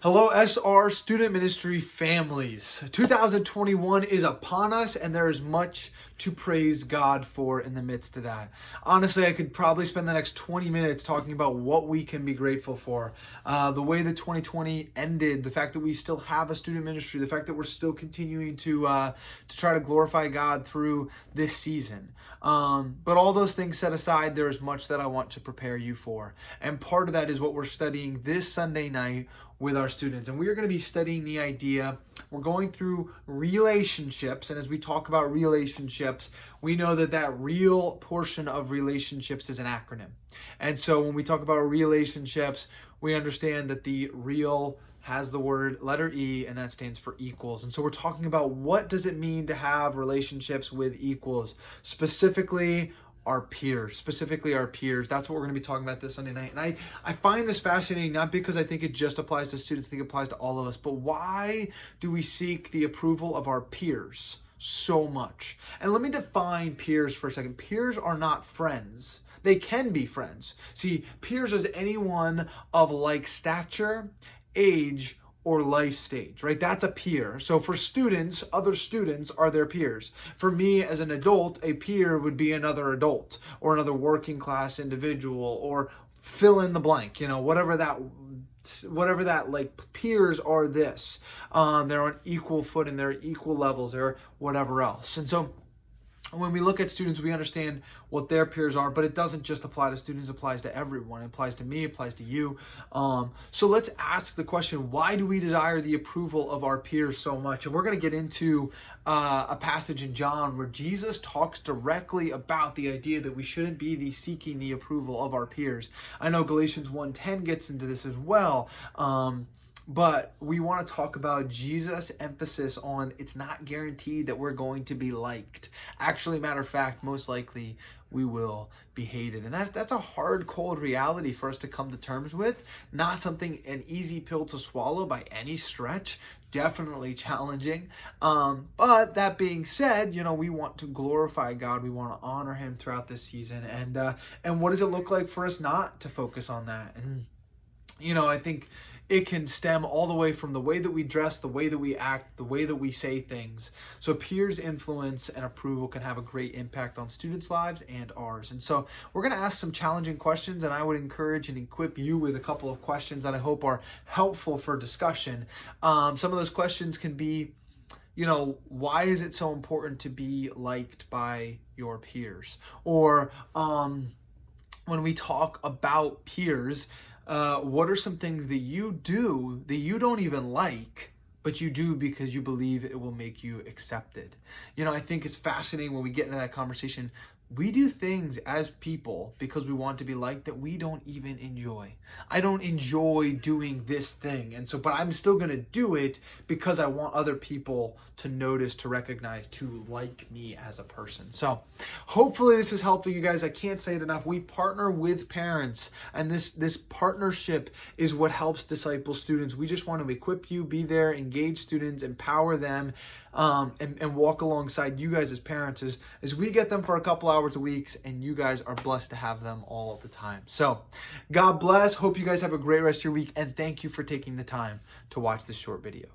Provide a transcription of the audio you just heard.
Hello, SR Student Ministry families. 2021 is upon us, and there is much to praise God for in the midst of that. Honestly, I could probably spend the next 20 minutes talking about what we can be grateful for. The way that 2020 ended, the fact that we still have a student ministry, the fact that we're still continuing to try to glorify God through this season. But all those things set aside, there is much that I want to prepare you for. And part of that is what we're studying this Sunday night with our students. And we are going to be studying the idea, we're going through relationships. And as we talk about relationships, we know that that real portion of relationships is an acronym. And so when we talk about relationships, we understand that the real has the word letter E, and that stands for equals. And so we're talking about what does it mean to have relationships with equals, specifically our peers. That's what we're going to be talking about this Sunday night. And I find this fascinating, not because I think it just applies to students, I think it applies to all of us, but why do we seek the approval of our peers so much? And let me define peers for a second. Peers are not friends. They can be friends. See, peers is anyone of like stature, age, or life stage, right? That's a peer. So for students, other students are their peers. For me as an adult, a peer would be another adult or another working class individual, or fill in the blank, whatever that like peers are this. They're on equal footing, they're equal levels, they're whatever else. And so when we look at students, we understand what their peers are, but it doesn't just apply to students, it applies to everyone. It applies to me, it applies to you. So let's ask the question, why do we desire the approval of our peers so much? And we're going to get into a passage in John where Jesus talks directly about the idea that we shouldn't be seeking the approval of our peers. I know Galatians 1:10 gets into this as well. But we want to talk about Jesus' emphasis on it's not guaranteed that we're going to be liked. Actually, matter of fact, most likely we will be hated. And that's a hard, cold reality for us to come to terms with. Not something, an easy pill to swallow by any stretch. Definitely challenging. But that being said, we want to glorify God. We want to honor him throughout this season. And what does it look like for us not to focus on that? And, I think it can stem all the way from the way that we dress, the way that we act, the way that we say things. So peers' influence and approval can have a great impact on students' lives and ours. And so we're going to ask some challenging questions, and I would encourage and equip you with a couple of questions that I hope are helpful for discussion. Some of those questions can be, why is it so important to be liked by your peers? Or when we talk about peers, what are some things that you do that you don't even like, but you do because you believe it will make you accepted? I think it's fascinating when we get into that conversation. We do things as people because we want to be liked that we don't even enjoy. I don't enjoy doing this thing. And so, but I'm still going to do it because I want other people to notice, to recognize, to like me as a person. So hopefully this is helpful, you guys. I can't say it enough. We partner with parents, and this partnership is what helps disciple students. We just want to equip you, be there, engage students, empower them, and walk alongside you guys as parents as we get them for a couple hours a week, and you guys are blessed to have them all of the time. So God bless. Hope you guys have a great rest of your week, and thank you for taking the time to watch this short video.